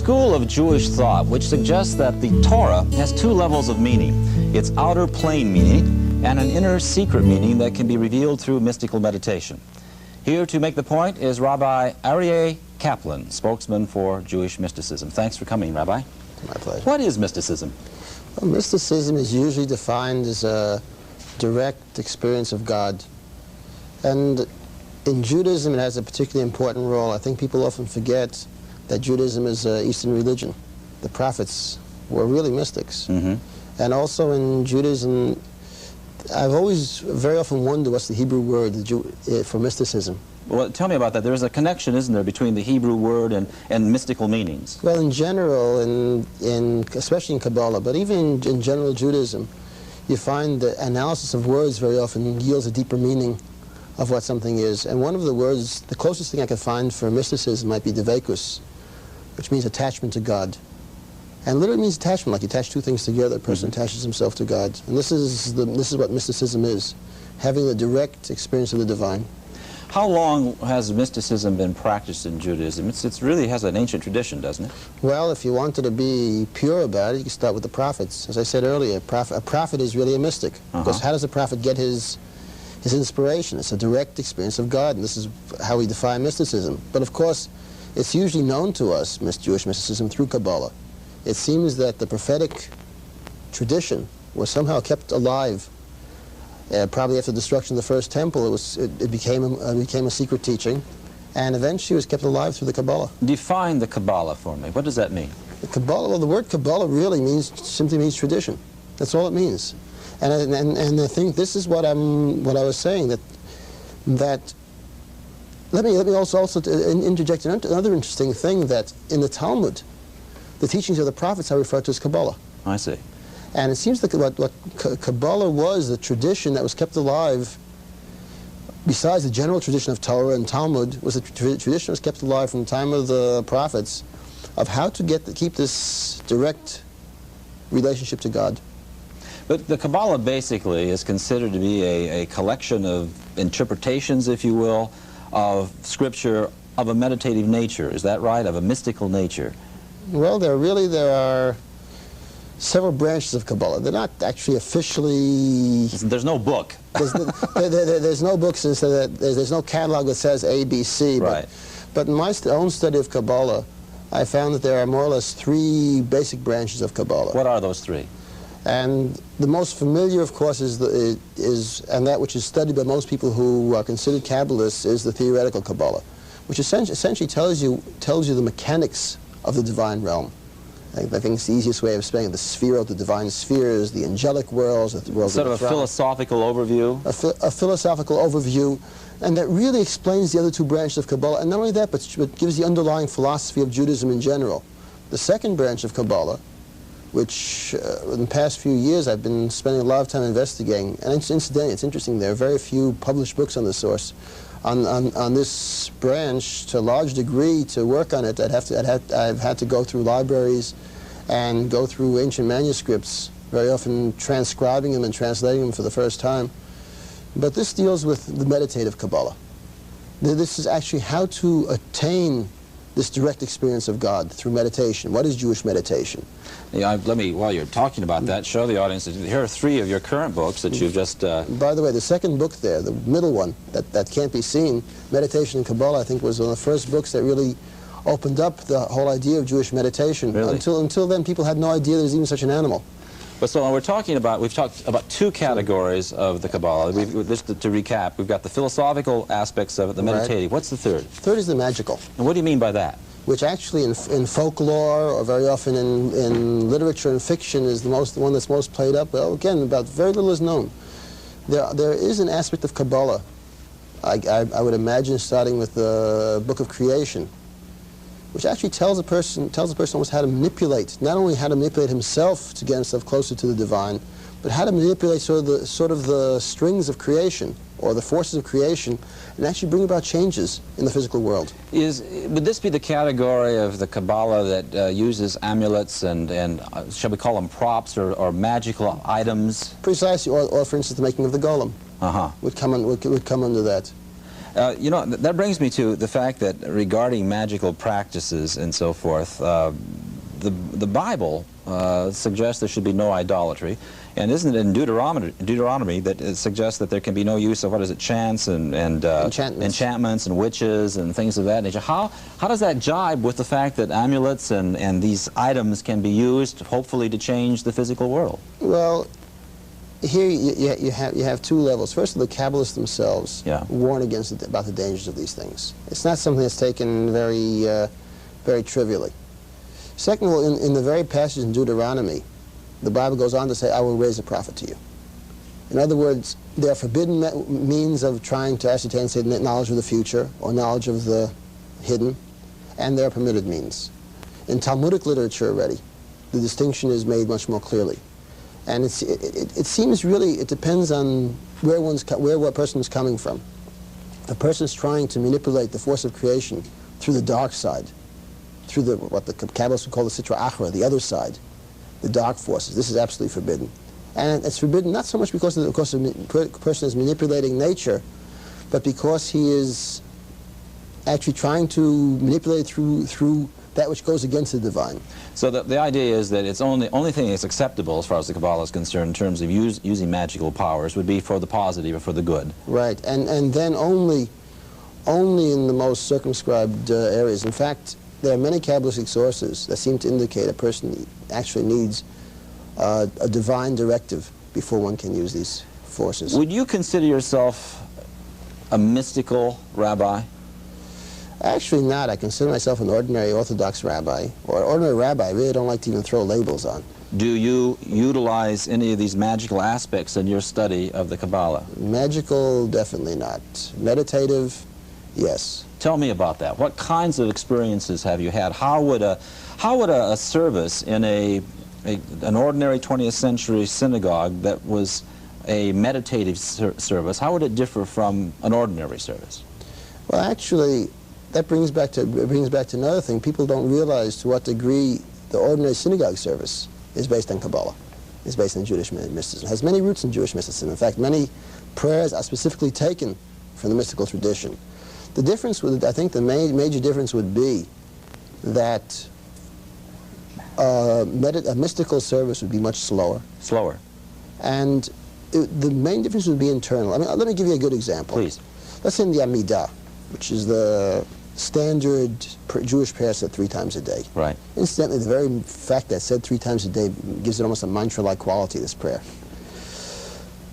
school of Jewish thought which suggests that the Torah has two levels of meaning, its outer plain meaning and an inner secret meaning that can be revealed through mystical meditation. Here to make the point is Rabbi Aryeh Kaplan, spokesman for Jewish mysticism. Thanks for coming, Rabbi. My pleasure. What is mysticism? Well, mysticism is usually defined as a direct experience of God. And in Judaism, it has a particularly important role. I think people often forget that Judaism is an Eastern religion. The prophets were really mystics. Mm-hmm. And also in Judaism, I've always very often wondered what's the Hebrew word for mysticism. Well, tell me about that. There is a connection, isn't there, between the Hebrew word and mystical meanings? Well, in general, especially in Kabbalah, but even in general Judaism, you find the analysis of words very often yields a deeper meaning of what something is. And one of the words, the closest thing I could find for mysticism might be devekus, which means attachment to God. And literally means attachment, like you attach two things together, a person attaches himself to God. And this is what mysticism is, having a direct experience of the divine. How long has mysticism been practiced in Judaism? It really has an ancient tradition, doesn't it? Well, if you wanted to be pure about it, you can start with the prophets. As I said earlier, a prophet is really a mystic. Because how does a prophet get his inspiration? It's a direct experience of God, and this is how we define mysticism. But of course, it's usually known to us, Jewish mysticism, through Kabbalah. It seems that the prophetic tradition was somehow kept alive. Probably after the destruction of the first temple, it became a secret teaching, and eventually it was kept alive through the Kabbalah. Define the Kabbalah for me. What does that mean? The Kabbalah, well, the word Kabbalah really simply means tradition. That's all it means. And I think this is what I was saying, that let me also interject another interesting thing, that in the Talmud, the teachings of the prophets are referred to as Kabbalah. I see. And it seems that what Kabbalah was, the tradition that was kept alive, besides the general tradition of Torah and Talmud, was a tradition that was kept alive from the time of the prophets, of how to keep this direct relationship to God. But the Kabbalah basically is considered to be a collection of interpretations, if you will, of Scripture of a meditative nature. Is that right? Of a mystical nature? Well, there are several branches of Kabbalah. They're not actually officially... There's no book. There's no books, there's no catalog that says A, B, C. Right. But in my own study of Kabbalah, I found that there are more or less three basic branches of Kabbalah. What are those three? And the most familiar, of course, and that which is studied by most people who are considered Kabbalists, is the theoretical Kabbalah, which essentially tells you the mechanics of the divine realm. I think it's the easiest way of explaining the sphere of the divine spheres, the angelic worlds, the world sort of a philosophical overview? A philosophical overview, and that really explains the other two branches of Kabbalah. And not only that, but gives the underlying philosophy of Judaism in general. The second branch of Kabbalah, which in the past few years I've been spending a lot of time investigating, and incidentally, it's interesting, there are very few published books on the source. On this branch, to a large degree, to work on it, I've had to go through libraries and go through ancient manuscripts, very often transcribing them and translating them for the first time. But this deals with the meditative Kabbalah. This is actually how to attain this direct experience of God through meditation. What is Jewish meditation? Yeah, let me, while you're talking about that, show the audience that here are three of your current books that you've just... By the way, the second book there, the middle one, that can't be seen, Meditation in Kabbalah, I think was one of the first books that really opened up the whole idea of Jewish meditation. Really? Until then, people had no idea there was even such an animal. But so we've talked about two categories of the Kabbalah. Just to recap, we've got the philosophical aspects of it, the meditative. Right. What's the third? Third is the magical. And what do you mean by that? Which actually in folklore, or very often in literature and fiction, is the one that's most played up. Well, again, about very little is known. There is an aspect of Kabbalah, I would imagine, starting with the Book of Creation, which actually tells a person almost how to manipulate, not only how to manipulate himself to get himself closer to the divine, but how to manipulate sort of the strings of creation, or the forces of creation, and actually bring about changes in the physical world. Would this be the category of the Kabbalah that uses amulets and shall we call them props or magical items? Precisely, or for instance the making of the golem would come under that. You know, that brings me to the fact that regarding magical practices and so forth, the Bible suggests there should be no idolatry. And isn't it in Deuteronomy that it suggests that there can be no use of, what is it, chants and enchantments and witches and things of that nature? How does that jibe with the fact that amulets and these items can be used, hopefully, to change the physical world? Well, here you have two levels. First, the Kabbalists themselves warn against about the dangers of these things. It's not something that's taken very trivially. Second of all, in the very passage in Deuteronomy, the Bible goes on to say, I will raise a prophet to you. In other words, there are forbidden means of trying to ascertain, say, knowledge of the future or knowledge of the hidden, and there are permitted means. In Talmudic literature already, the distinction is made much more clearly. And it seems really, it depends on where what person is coming from. If a person is trying to manipulate the force of creation through the dark side, through what the Kabbalists would call the Sitra Achra, the other side, the dark forces, this is absolutely forbidden. And it's forbidden not so much because the person is manipulating nature, but because he is actually trying to manipulate through that which goes against the divine. So the idea is that it's only thing that's acceptable as far as the Kabbalah is concerned in terms of using magical powers would be for the positive or for the good. Right, and then only in the most circumscribed areas. In fact, there are many Kabbalistic sources that seem to indicate a person actually needs a divine directive before one can use these forces. Would you consider yourself a mystical rabbi? Actually not. I consider myself an ordinary Orthodox rabbi, or an ordinary rabbi. I really don't like to even throw labels on. Do you utilize any of these magical aspects in your study of the Kabbalah? Magical, definitely not. Meditative, yes. Tell me about that. What kinds of experiences have you had? How would a service in an ordinary 20th century synagogue that was a meditative service, how would it differ from an ordinary service? Well, actually, that brings back to another thing. People don't realize to what degree the ordinary synagogue service is based on Kabbalah, is based on Jewish mysticism. It has many roots in Jewish mysticism. In fact, many prayers are specifically taken from the mystical tradition. The difference I think the major difference would be that a mystical service would be much slower. Slower. And the main difference would be internal. I mean, let me give you a good example. Please. Let's say in the Amidah, which is the standard Jewish prayer said 3 times a day. Right. Incidentally, the very fact that it's said 3 times a day gives it almost a mantra-like quality, this prayer.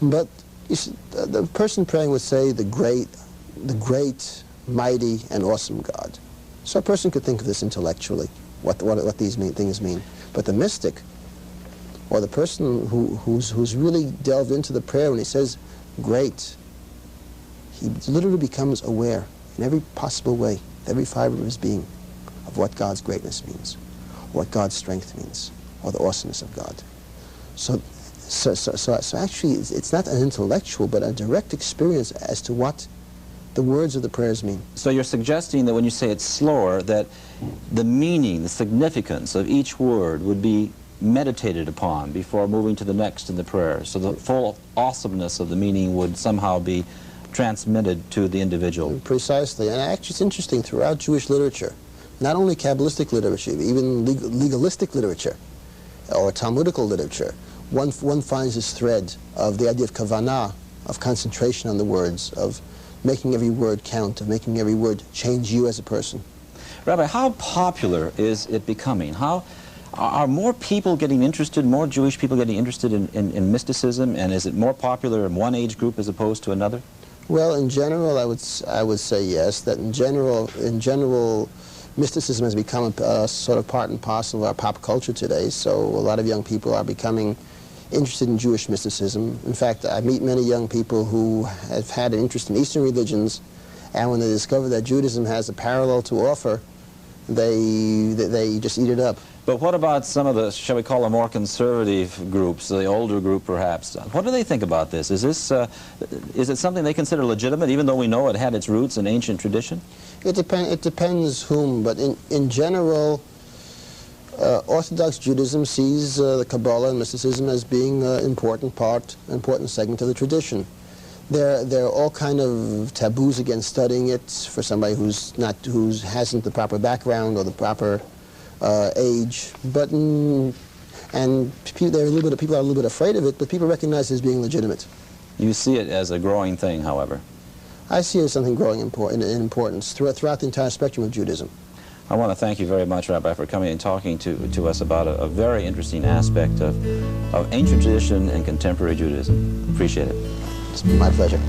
But you see, the person praying would say, the great, mighty, and awesome God. So a person could think of this intellectually, what these things mean. But the mystic, or the person who's really delved into the prayer, when he says great, he literally becomes aware in every possible way, every fiber of his being, of what God's greatness means, what God's strength means, or the awesomeness of God. So actually, it's not an intellectual, but a direct experience as to what the words of the prayers mean. So you're suggesting that when you say it's slower, that the meaning, the significance of each word would be meditated upon before moving to the next in the prayer. So the full awesomeness of the meaning would somehow be transmitted to the individual. Precisely. And actually it's interesting, throughout Jewish literature, not only Kabbalistic literature, even legalistic literature or Talmudical literature, one finds this thread of the idea of kavanah, of concentration on the words, of making every word count, of making every word change you as a person. Rabbi, how popular is it becoming? Are more people getting interested, more Jewish people getting interested in mysticism, and is it more popular in one age group as opposed to another? Well, in general, I would say yes, that in general, mysticism has become a sort of part and parcel of our pop culture today, so a lot of young people are becoming interested in Jewish mysticism. In fact, I meet many young people who have had an interest in Eastern religions, and when they discover that Judaism has a parallel to offer, they just eat it up. But what about some of the, shall we call them, more conservative groups, the older group perhaps? What do they think about this? Is it something they consider legitimate, even though we know it had its roots in ancient tradition? It depends whom, but in general, Orthodox Judaism sees the Kabbalah and mysticism as being an important segment of the tradition. There are all kind of taboos against studying it for somebody who hasn't the proper background or the proper age. But people are a little bit afraid of it, but people recognize it as being legitimate. You see it as a growing thing, however. I see it as something growing in importance throughout the entire spectrum of Judaism. I want to thank you very much, Rabbi, for coming and talking to us about a very interesting aspect of ancient tradition and contemporary Judaism. Appreciate it. It's my pleasure.